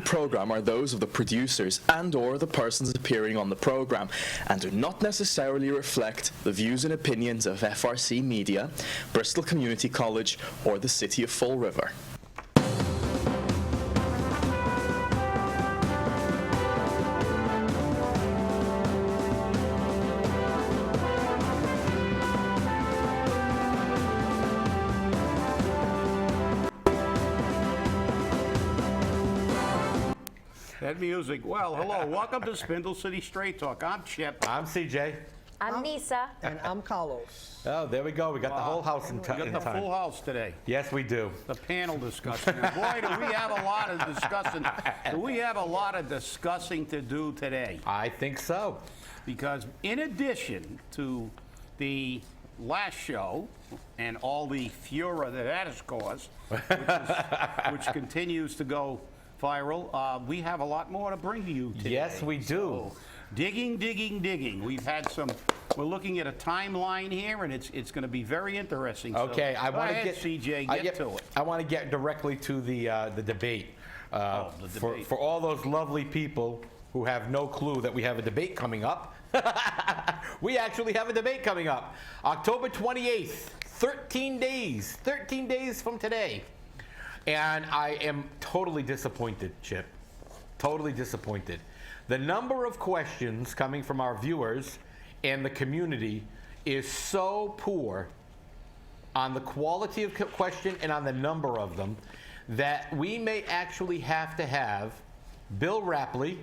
program are those of the producers and/or the persons appearing on the program, and do not necessarily reflect the views and opinions of FRC Media, Bristol Community College, or the City of Fall River. That music. Well, hello. Welcome to Spindle City Straight Talk. I'm Chip. I'm CJ. I'm Nisa. And I'm Carlos. Oh, there we go. We got the whole house in We got the time. full house today. Yes, we do. The panel discussion. And boy, do we have a lot of discussing. Do we have a lot of discussing to do today? I think so. Because in addition to the last show and all the furor that has caused, which continues to go viral, we have a lot more to bring to you today. Yes, we do. So, digging. We're looking at a timeline here, and it's going to be very interesting. Okay, so, I want to get CJ, get to it. I want to get directly to the debate. The debate. For all those lovely people who have no clue that we have a debate coming up, we actually have a debate coming up. October 28th, 13 days from today. And I am totally disappointed, Chip. Totally disappointed. The number of questions coming from our viewers and the community is so poor on the quality of question and on the number of them that we may actually have to have Bill Rapley,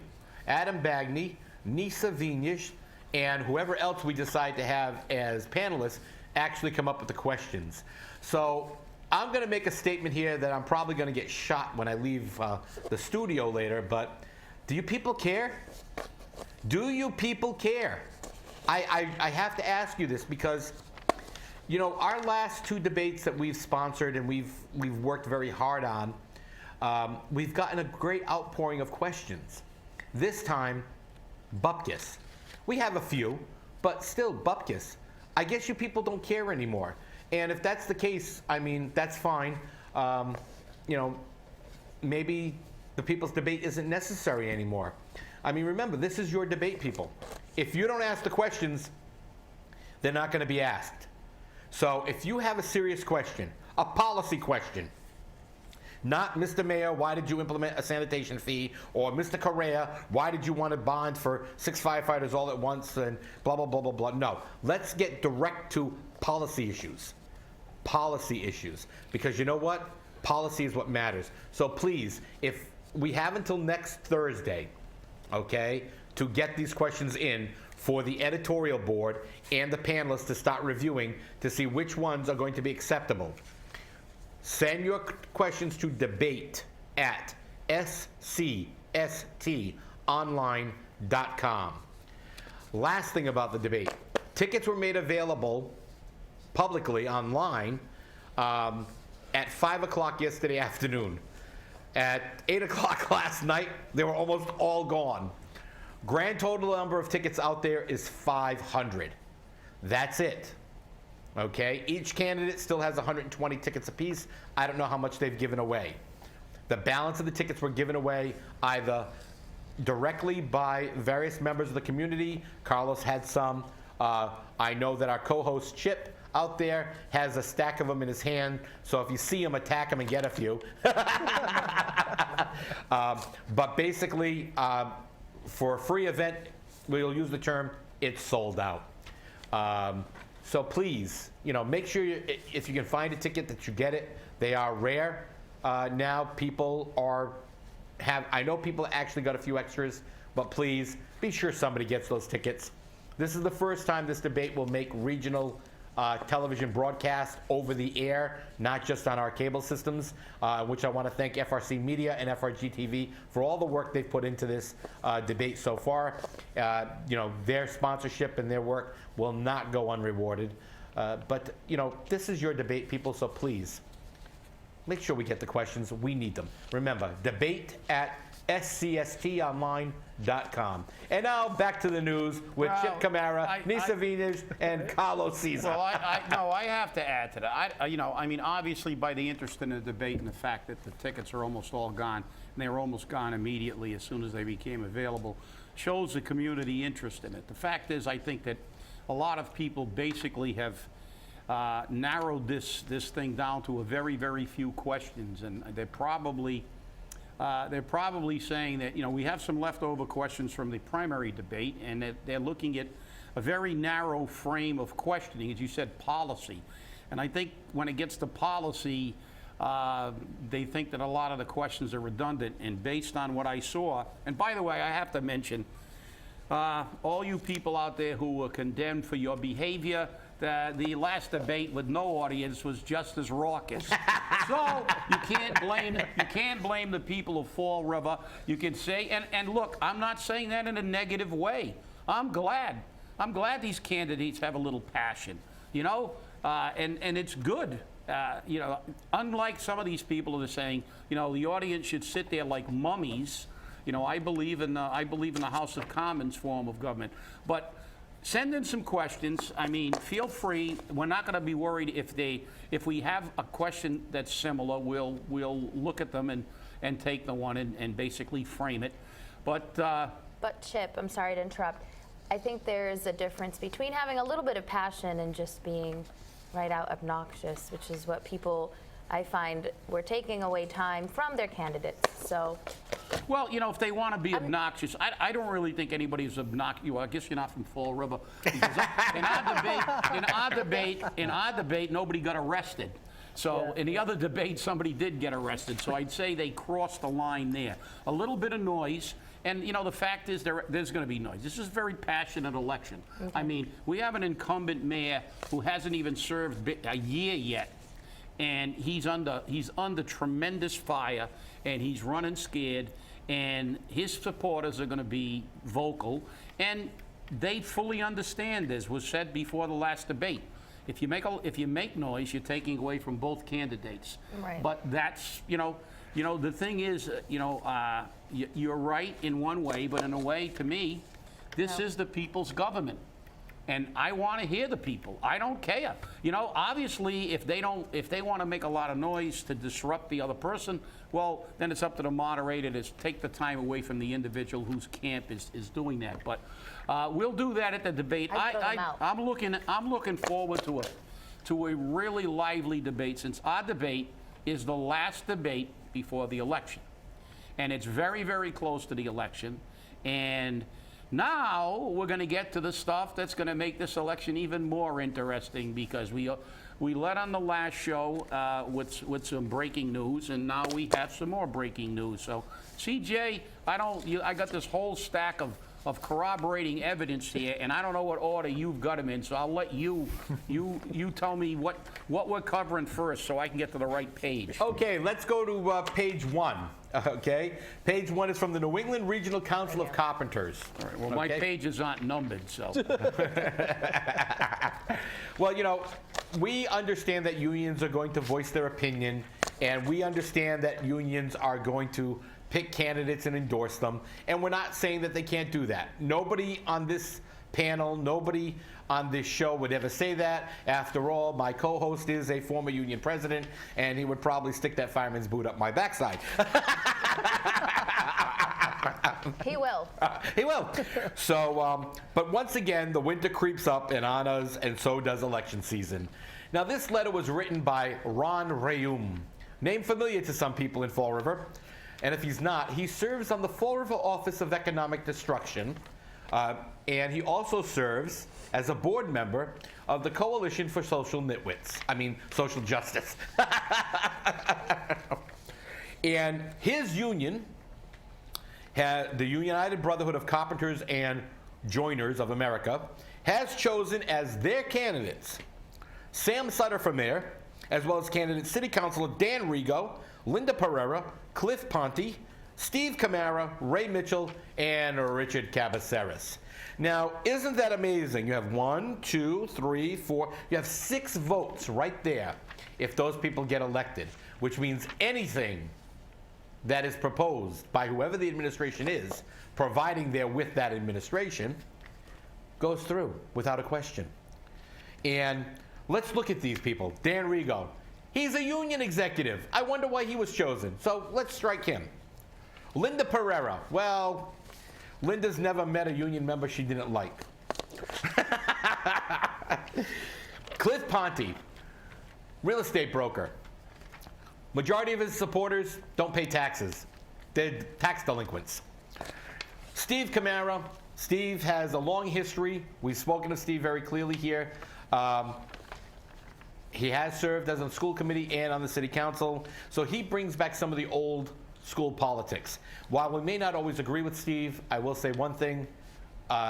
Adam Bagney, Nisa Vinish, and whoever else we decide to have as panelists actually come up with the questions. So I'm going to make a statement here that I'm probably going to get shot when I leave the studio later, but do you people care? Do you people care? I have to ask you this because, you know, our last two debates that we've sponsored and we've worked very hard on, we've gotten a great outpouring of questions. This time, bupkis. We have a few, but still bupkis. I guess you people don't care anymore. And if that's the case, I mean, that's fine. You know, maybe the people's debate isn't necessary anymore. I mean, remember, this is your debate, people. If you don't ask the questions, they're not going to be asked. So if you have a serious question, a policy question, not Mr. Mayor, why did you implement a sanitation fee? Or Mr. Correa, why did you want to bond for 6 firefighters all at once and blah, blah, blah, blah, blah. No, let's get direct to policy issues. Policy issues. Because you know what? Policy is what matters. So please, if we have until next Thursday, okay, to get these questions in for the editorial board and the panelists to start reviewing to see which ones are going to be acceptable. Send your questions to debate@sccstonline.com. Last thing about the debate. Tickets were made available publicly online at 5 o'clock yesterday afternoon. At 8 o'clock last night, they were almost all gone. Grand total number of tickets out there is 500. That's it. Okay, each candidate still has 120 tickets apiece. I don't know how much they've given away. The balance of the tickets were given away either directly by various members of the community. Carlos had some. I know that our co-host Chip out there has a stack of them in his hand, so if you see him, attack him and get a few. But basically, for a free event, we'll use the term, it's sold out. So please, you know, make sure if you can find a ticket that you get it. They are rare. Now people I know people actually got a few extras, but please be sure somebody gets those tickets. This is the first time this debate will make regional television broadcast over the air, not just on our cable systems, which I want to thank FRC Media and FRG TV for all the work they've put into this debate so far. You know, their sponsorship and their work will not go unrewarded. But, you know, this is your debate, people, so please make sure we get the questions. We need them. Remember, debate at scstonline.com. And now back to the news with Chip Kamara, Nisa Venus, and Carlos Caesar. Well, I have to add to that. I mean, obviously, by the interest in the debate and the fact that the tickets are almost all gone, and they were almost gone immediately as soon as they became available, shows the community interest in it. The fact is, I think that a lot of people basically have narrowed this thing down to a very, very few questions, and they're probably saying that, we have some leftover questions from the primary debate, and that they're looking at a very narrow frame of questioning, as you said, policy. And I think when it gets to policy, they think that a lot of the questions are redundant, and based on what I saw, and by the way, I have to mention, all you people out there who were condemned for your behavior, the last debate with no audience was just as raucous. So you can't blame the people of Fall River. You can say, and look, I'm not saying that in a negative way. I'm glad these candidates have a little passion, and it's good. Unlike some of these people that are saying, the audience should sit there like mummies. I believe in the House of Commons form of government, but send in some questions. I mean, feel free. We're not going to be worried if we have a question that's similar. We'll look at them and take the one and basically frame it. But Chip, I'm sorry to interrupt. I think there's a difference between having a little bit of passion and just being right out obnoxious, which is what people, I find, we're taking away time from their candidates. So. Well, if they want to be obnoxious, I don't really think anybody's obnoxious. Well, I guess you're not from Fall River. Because in our debate, nobody got arrested. So in the other debate, somebody did get arrested. So I'd say they crossed the line there. A little bit of noise. And, the fact is there's going to be noise. This is a very passionate election. Okay. I mean, we have an incumbent mayor who hasn't even served a year yet. And he's under tremendous fire, and he's running scared, and his supporters are going to be vocal, and they fully understand, as was said before the last debate. If you make noise, you're taking away from both candidates. Right. But that's the thing is, you're right in one way, but in a way, to me, this is the people's government. And I want to hear the people. I don't care. Obviously, if they want to make a lot of noise to disrupt the other person, well, then it's up to the moderator to take the time away from the individual whose camp is doing that. But we'll do that at the debate. I'm looking forward to a really lively debate, since our debate is the last debate before the election, and it's very, very close to the election. And now we're going to get to the stuff that's going to make this election even more interesting, because we led on the last show with some breaking news, and now we have some more breaking news. So, CJ, I got this whole stack of corroborating evidence here, and I don't know what order you've got them in. So I'll let you tell me what we're covering first, so I can get to the right page. Okay, let's go to page 1. Okay, page 1 is from the New England Regional Council of Carpenters. All right, well, my pages aren't numbered, so. Well, we understand that unions are going to voice their opinion, and we understand that unions are going to pick candidates and endorse them, and we're not saying that they can't do that. Nobody on this panel, nobody on this show would ever say that. After all, my co-host is a former union president, and he would probably stick that fireman's boot up my backside. He will. He will. So, but once again, the winter creeps up on us, and so does election season. Now, this letter was written by Ron Rayum, name familiar to some people in Fall River. And if he's not, he serves on the Fall River Office of Economic Destruction, and he also serves as a board member of the Coalition for Social Nitwits. I mean, Social Justice. And his union, the United Brotherhood of Carpenters and Joiners of America, has chosen as their candidates Sam Sutter for mayor, as well as candidate City Councilor Dan Rigo, Linda Pereira, Cliff Ponte, Steve Camara, Ray Mitchell, and Richard Cabaceres. Now, isn't that amazing? You have 1, 2, 3, 4, you have 6 votes right there if those people get elected, which means anything that is proposed by whoever the administration is, providing they're with that administration, goes through without a question. And let's look at these people. Dan Rigo, he's a union executive. I wonder why he was chosen. So let's strike him. Linda Pereira, well, Linda's never met a union member she didn't like. Cliff Ponte, real estate broker. Majority of his supporters don't pay taxes. They're tax delinquents. Steve Camara. Steve has a long history. We've spoken to Steve very clearly here. He has served as on the school committee and on the city council. So he brings back some of the old school politics. While we may not always agree with Steve, I will say one thing.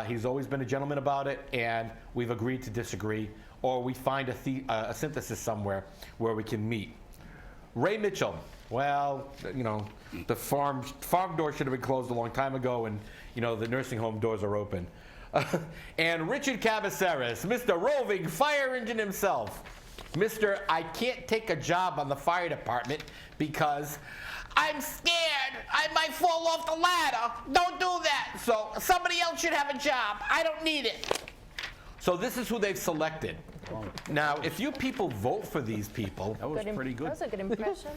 He's always been a gentleman about it, and we've agreed to disagree, or we find a synthesis somewhere where we can meet. Ray Mitchell, well, you know, the farm door should have been closed a long time ago, and, you know, the nursing home doors are open. And Richard Cabaceres, Mr. Roving Fire Engine himself. Mr. I can't take a job on the fire department because I'm scared. I might fall off the ladder. Don't do that. So somebody else should have a job. I don't need it. So this is who they've selected. Now, if you people vote for these people, That was pretty good. That was a good impression.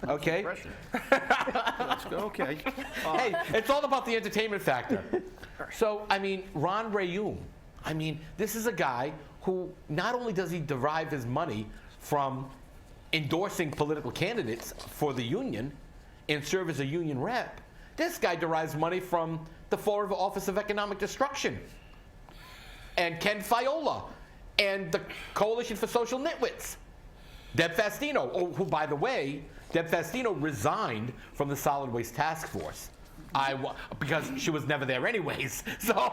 okay? Impression. Let's go. Okay. Hey, it's all about the entertainment factor. So, I mean, Ron Rayum, I mean, this is a guy who not only does he derive his money from endorsing political candidates for the union and serve as a union rep, this guy derives money from the Florida Office of Economic Destruction and Ken Fiola and the Coalition for Social Nitwits. Deb Fastino, who, by the way, Deb Fastino resigned from the Solid Waste Task Force. Because she was never there anyways. So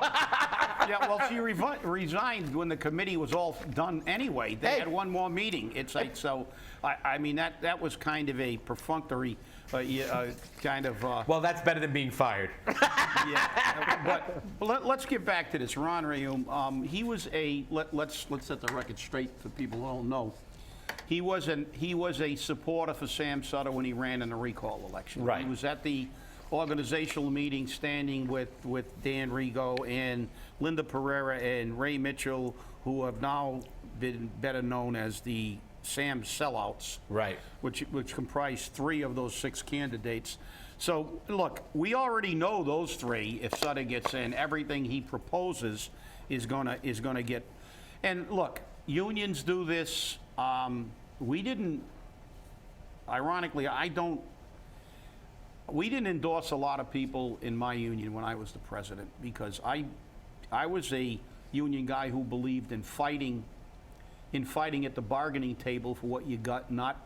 Yeah, well, she resigned when the committee was all done anyway. They had one more meeting. It's like, so, I mean, that was kind of a perfunctory kind of... well, that's better than being fired. Yeah, but let's get back to this. Ron Rayum, he was a, let's set the record straight for people who don't know. He was a supporter for Sam Sutter when he ran in the recall election. Right. He was at the organizational meeting standing with Dan Rigo and Linda Pereira and Ray Mitchell, who have now been better known as the Sam Sellouts. Right. Which comprise 3 of those 6 candidates. So, look, we already know those 3. If Sutter gets in, everything he proposes is gonna get. And look, unions do this. We didn't. Ironically, we didn't endorse a lot of people in my union when I was the president because I was a union guy who believed in fighting at the bargaining table for what you got, not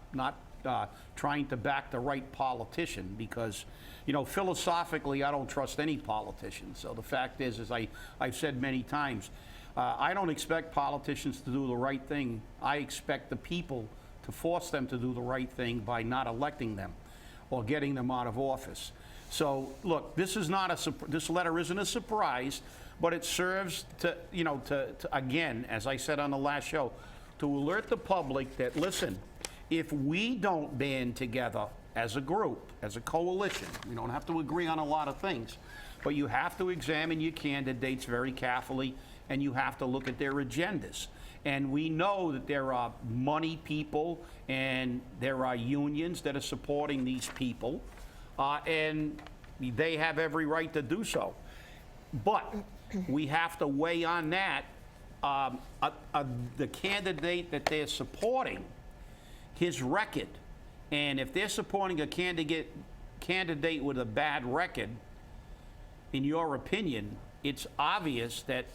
trying to back the right politician because, you know, philosophically, I don't trust any politician. So the fact is, as I've said many times, I don't expect politicians to do the right thing. I expect the people to force them to do the right thing by not electing them or getting them out of office. So, look, this letter isn't a surprise, but it serves to, you know, to again, as I said on the last show, to alert the public that, listen, if we don't band together as a group, as a coalition, we don't have to agree on a lot of things, but you have to examine your candidates very carefully, and you have to look at their agendas. And we know that there are money people and there are unions that are supporting these people, and they have every right to do so. But we have to weigh on that the candidate that they're supporting, his record. And if they're supporting a candidate with a bad record, in your opinion, it's obvious that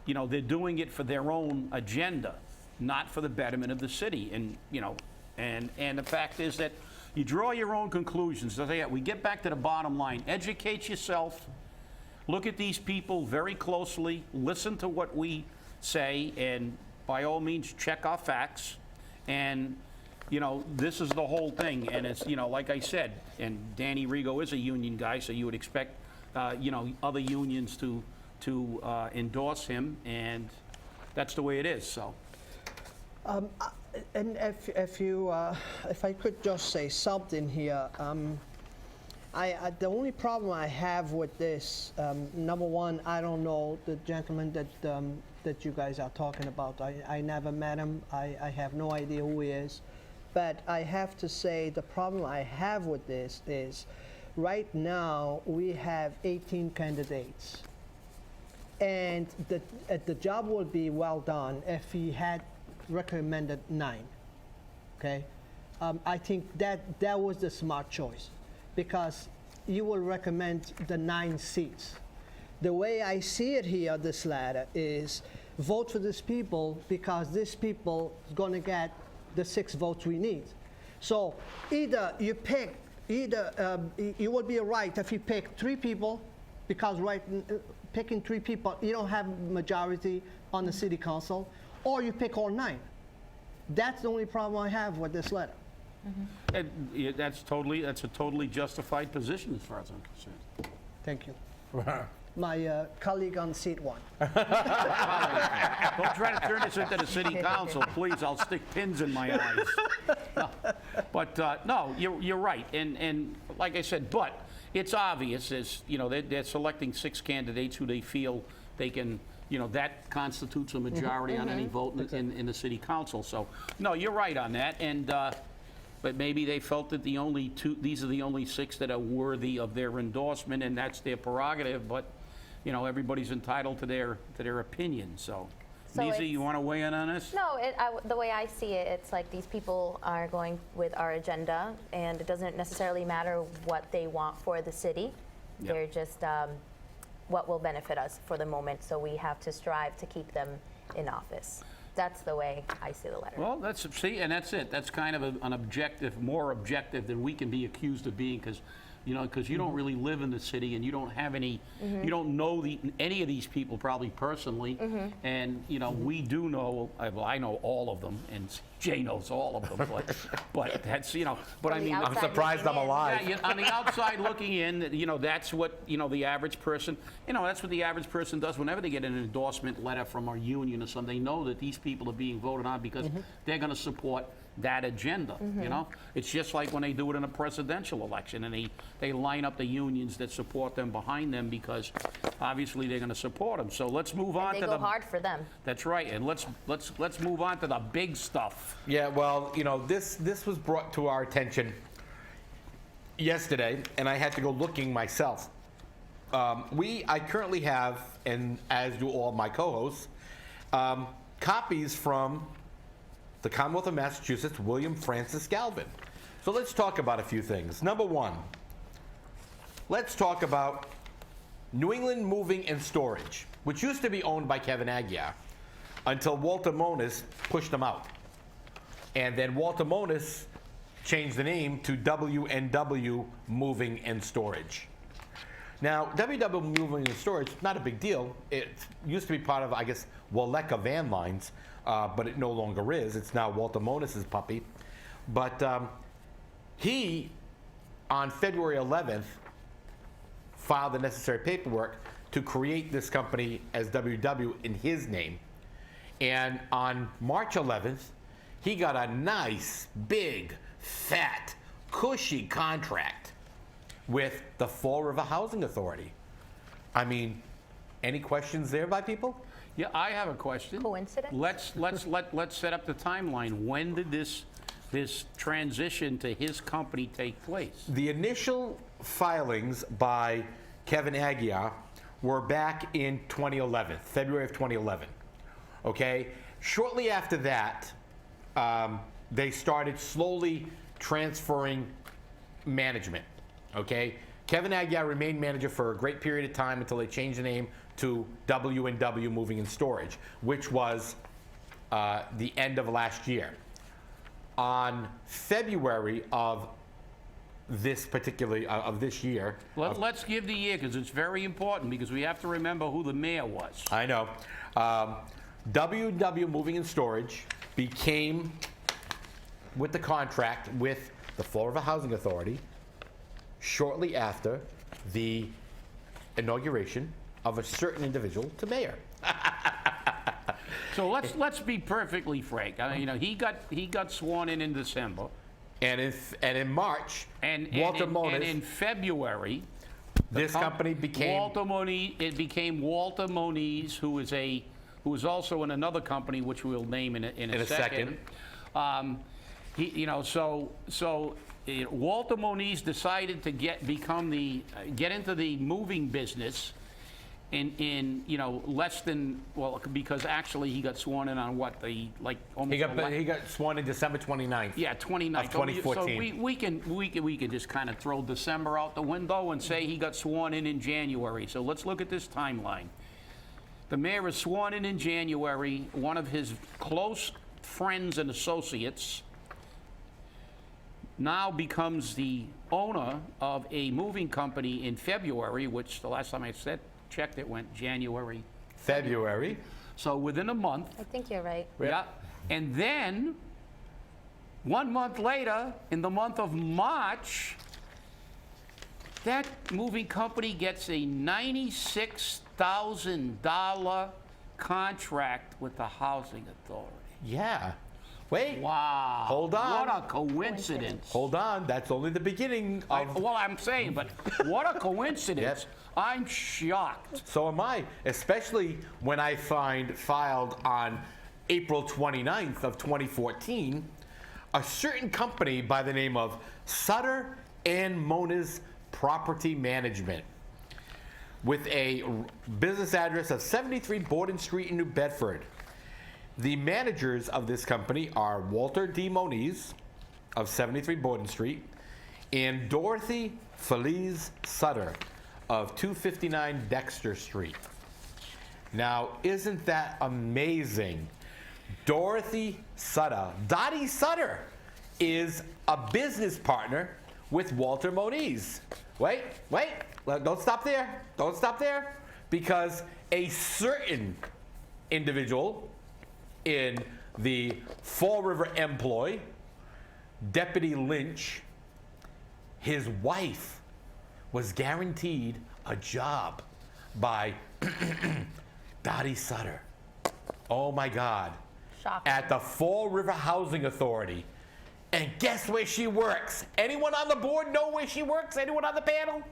you know, they're doing it for their own agenda, not for the betterment of the city. And, you know, and the fact is that you draw your own conclusions. So we get back to the bottom line. Educate yourself. Look at these people very closely. Listen to what we say. And by all means, check our facts. And, you know, this is the whole thing. And it's, you know, like I said, and Danny Rigo is a union guy, so you would expect, you know, other unions to endorse him, and that's the way it is. So, And if I could just say something here, the only problem I have with this, number one, I don't know the gentleman that you guys are talking about. I never met him. I have no idea who he is. But I have to say the problem I have with this is right now we have 18 candidates. And the job would be well done if he had recommended 9. Okay? I think that was the smart choice, because you will recommend the 9 seats. The way I see it here, this letter, is vote for these people because these people is going to get the 6 votes we need. So either you would be right if you pick 3 people, because picking 3 people, you don't have majority on the city council, or you pick all 9. That's the only problem I have with this letter. And yeah, that's a totally justified position as far as I'm concerned. Thank you. My colleague on seat 1. Don't try to turn this into the city council, please. I'll stick pins in my eyes. No. But no, you're right. And like I said, but it's obvious, as you know, they're selecting 6 candidates who they feel they can, you know, that constitutes a majority on any vote in the city council. So no, you're right on that. And but maybe they felt that these are the only 6 that are worthy of their endorsement, and that's their prerogative. But you know, everybody's entitled to their opinion. So, Lisa, you want to weigh in on this? No, the way I see it, it's like these people are going with our agenda, and it doesn't necessarily matter what they want for the city. Yep. They're just what will benefit us for the moment, so we have to strive to keep them in office. That's the way I see the letter. Well, that's it. That's kind of an objective, more objective than we can be accused of being, because you don't really live in the city and you don't have any, you don't know any of these people probably personally, and we do know. Well, I know all of them, and Jay knows all of them. But that's But I mean, I'm surprised I'm alive. Yeah, on the outside looking in, that's what the average person. That's what the average person does whenever they get an endorsement letter from a union or something. They know that these people are being voted on because they're going to support that agenda. It's just like when they do it in a presidential election and they line up the unions that support them behind them, because obviously they're going to support them. So let's move on they to go hard for them. That's right, and let's move on to the big stuff. Yeah, well, this was brought to our attention yesterday, and I had to go looking myself. I currently have, and as do all my co-hosts, copies from the Commonwealth of Massachusetts, William Francis Galvin. So let's talk about a few things. Number one, let's talk about New England Moving and Storage, which used to be owned by Kevin Aguirre until Walter Monis pushed them out. And then Walter Monis changed the name to W&W Moving and Storage. Now, WW Moving and Storage, not a big deal. It used to be part of, I guess, Waleka Van Lines, but it no longer is. It's now Walter Monis's puppy. But he, on February 11th, filed the necessary paperwork to create this company as WW in his name. And on March 11th, he got a nice, big, fat, cushy contract with the Fall River Housing Authority. I mean, any questions there by people? Yeah, I have a question. Coincidence? Let's set up the timeline. When did this transition to his company take place? The initial filings by Kevin Aguirre were back in 2011, February of 2011. Okay? Shortly after that, they started slowly transferring management. Okay? Kevin Aguirre remained manager for a great period of time until they changed the name to W&W Moving and Storage, which was the end of last year. On February of this year. Let's give the year, because it's very important, because we have to remember who the mayor was. I know. W&W Moving and Storage became, with the contract with the Fall River Housing Authority, shortly after the inauguration of a certain individual to mayor. So let's be perfectly frank. I mean, he got sworn in December. And in March, Walter Moniz, and in February, this company became Walter Moniz. It became Walter Moniz, who is also in another company, which we'll name in a second. Walter Moniz decided to get into the moving business in less than, well, because actually he got sworn in on what, almost he got sworn in December 29th. Yeah, 29th of 2014. So we can just kind of throw December out the window and say he got sworn in January. So let's look at this timeline. The mayor is sworn in January. One of his close friends and associates now becomes the owner of a moving company in February, which the last time I checked, it went January. February. So within a month. I think you're right. Yeah. And then 1 month later, in the month of March, that moving company gets a $96,000 contract with the housing authority. Yeah. Wait. Wow. Hold on. What a coincidence. Hold on. That's only the beginning of. Well, I'm saying, but what a coincidence. Yes. I'm shocked. So am I, especially when I find filed on April 29th of 2014, a certain company by the name of Sutter and Moniz Property Management, with a business address of 73 Borden Street in New Bedford. The managers of this company are Walter D. Moniz of 73 Borden Street and Dorothy Feliz Sutter of 259 Dexter Street. Now, isn't that amazing? Dorothy Sutter, Dottie Sutter, is a business partner with Walter Moniz. Wait, don't stop there. Don't stop there. Because a certain individual in the Fall River employ, Deputy Lynch, his wife was guaranteed a job by Dottie Sutter. Oh my God. Shocking. At the Fall River Housing Authority. And guess where she works? Anyone on the board know where she works? Anyone on the panel?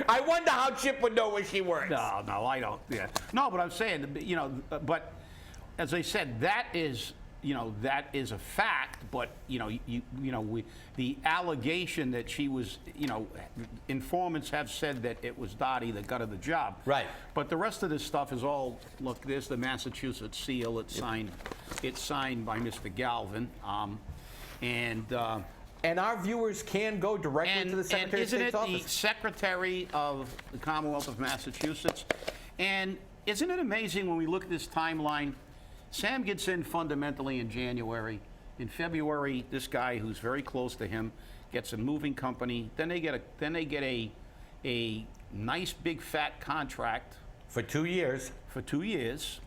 I wonder how Chip would know where she works. No, I don't. Yeah. No, but I'm saying, but as I said, that is a fact. But the allegation that she was, informants have said that it was Dottie that got her the job. Right. But the rest of this stuff is all. Look, there's the Massachusetts seal. It's signed. It's signed by Mr. Galvin. And our viewers can go directly to the Secretary of State's office. And isn't it the Secretary of the Commonwealth of Massachusetts? And isn't it amazing when we look at this timeline? Sam gets in fundamentally in January. In February, this guy who's very close to him gets a moving company. Then they get a nice big fat contract for 2 years. For 2 years.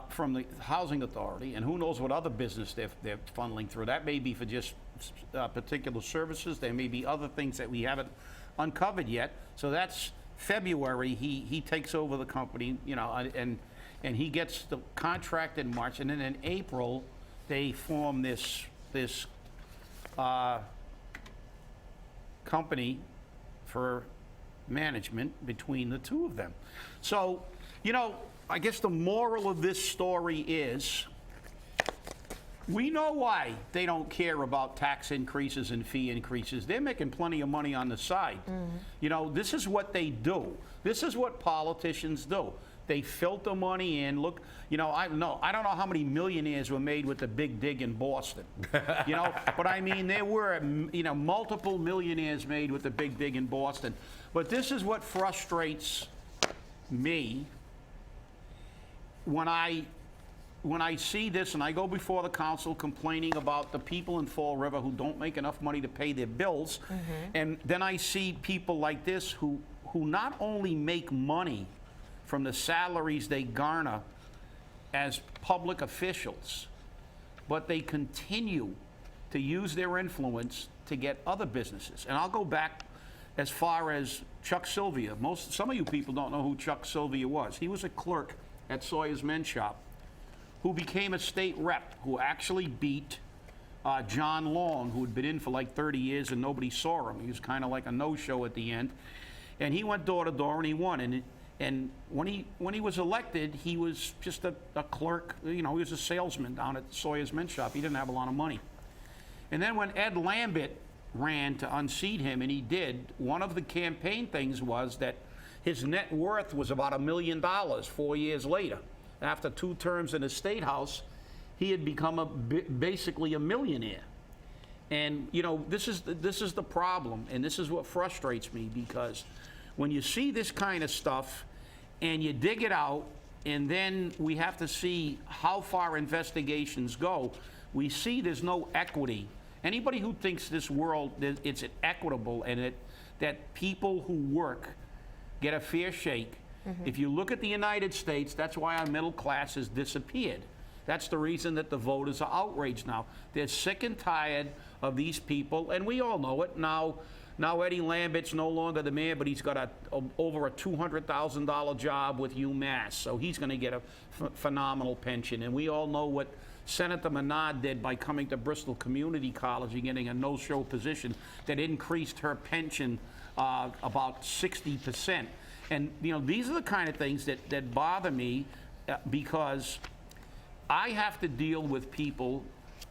From the housing authority, and who knows what other business they're funneling through. That may be for just particular services. There may be other things that we haven't uncovered yet. So that's February. He takes over the company, and he gets the contract in March, and then in April they form this company for management between the two of them. So, I guess the moral of this story is we know why they don't care about tax increases and fee increases. They're making plenty of money on the side. Mm-hmm. This is what they do. This is what politicians do. They filter money in. Look, I don't know how many millionaires were made with the big dig in Boston. But I mean, there were, multiple millionaires made with the big dig in Boston. But this is what frustrates me. When I see this and I go before the council complaining about the people in Fall River who don't make enough money to pay their bills, mm-hmm. and then I see people like this who not only make money from the salaries they garner as public officials, but they continue to use their influence to get other businesses. And I'll go back as far as Chuck Sylvia. Some of you people don't know who Chuck Sylvia was. He was a clerk at Sawyer's Men's Shop who became a state rep, who actually beat John Long, who had been in for like 30 years and nobody saw him. He was kind of like a no-show at the end. And he went door to door and he won. And when he was elected, he was just a clerk. You know, he was a salesman down at Sawyer's Men's Shop. He didn't have a lot of money. And then when Ed Lambert ran to unseat him, and he did, one of the campaign things was that his net worth was about $1 million 4 years later. After 2 terms in the State House, he had become basically a millionaire. And, you know, this is the problem, and this is what frustrates me, because when you see this kind of stuff and you dig it out, and then we have to see how far investigations go, we see there's no equity. Anybody who thinks this world, it's equitable and that people who work get a fair shake, if you look at the United States, that's why our middle class has disappeared. That's the reason that the voters are outraged now. They're sick and tired of these people, and we all know it. Now Eddie Lambert's no longer the mayor, but he's got over a $200,000 job with UMass, so he's going to get a phenomenal pension. And we all know what Senator Menard did by coming to Bristol Community College and getting a no-show position that increased her pension about 60%. And, you know, these are the kind of things that bother me because I have to deal with people,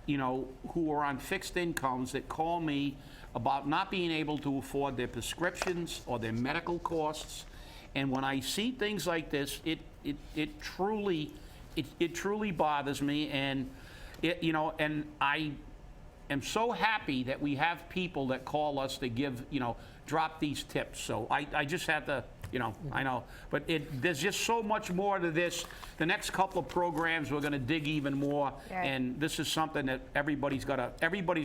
you know, who are on fixed incomes that call me about not being able to afford their prescriptions or their medical costs. And when I see things like this, it truly bothers me. And you know, and I am so happy that we have people that call us to give, you know, drop these tips. So I just have to, you know, I know, but there's just so much more to this. The next couple of programs, we're going to dig even more, right. And this is something that everybody's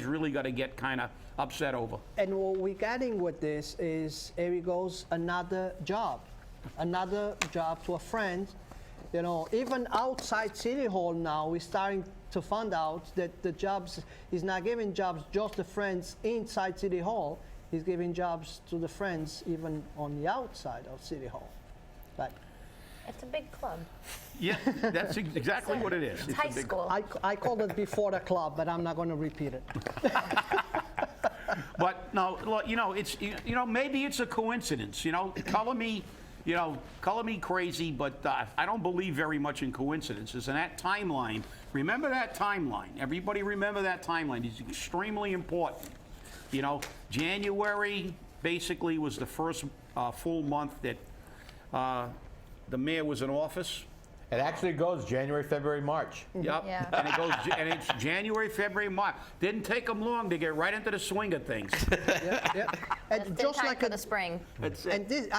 really got to get kind of upset over. And what we're getting with this is, here he goes, another job to a friend. You know, even outside City Hall now, we're starting to find out that the jobs, he's not giving jobs just to friends inside City Hall. He's giving jobs to the friends even on the outside of City Hall. But It's a big club. Yeah, that's exactly what it is. It's high a big- school. I called it before the club, but I'm not going to repeat it. But no, look, you know, it's, you know, maybe it's a coincidence. You know, color me crazy, but I don't believe very much in coincidences. And that timeline, remember that timeline. Everybody remember that timeline. It's extremely important. You know, January basically was the first full month that the mayor was in office. It actually goes January, February, March. Yep. Yeah. And it goes, and it's January, February, March. Didn't take them long to get right into the swing of things. Yeah. And Just in time for the spring. That's it.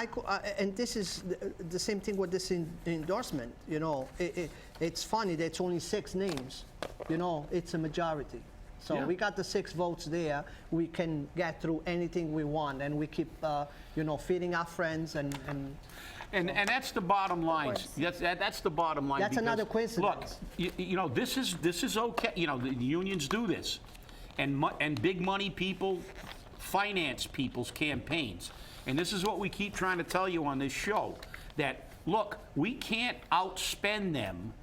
And this is the same thing with this endorsement. You know, it's funny that it's only 6 names. You know, it's a majority. So Yeah. we got the 6 votes there. We can get through anything we want, and we keep, you know, feeding our friends and And that's the bottom line. course. That's the bottom line. That's because, another coincidence. Look, you know, this is okay. You know, the unions do this, and big money people finance people's campaigns. And this is what we keep trying to tell you on this show, that look, we can't outspend them,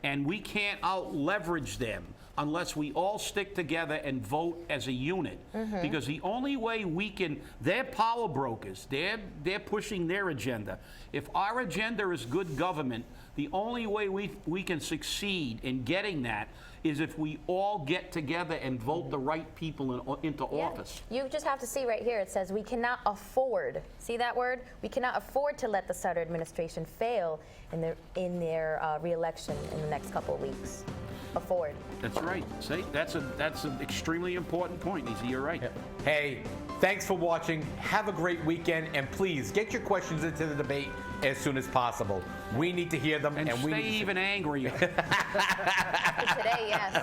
and we can't out-leverage them unless we all stick together and vote as a unit. Because the only way we can, they're power brokers, they're pushing their agenda. If our agenda is good government, the only way we can succeed in getting that is if we all get together and vote the right people into office. You just have to see right here, it says we cannot afford, see that word? We cannot afford to let the Sutter administration fail in their re-election in the next couple of weeks. Afford. That's right. See, that's an extremely important point, Easy. You're right. Hey, thanks for watching. Have a great weekend, and please get your questions into the debate as soon as possible. We need to hear them, And we stay need to even angrier. After today, yes.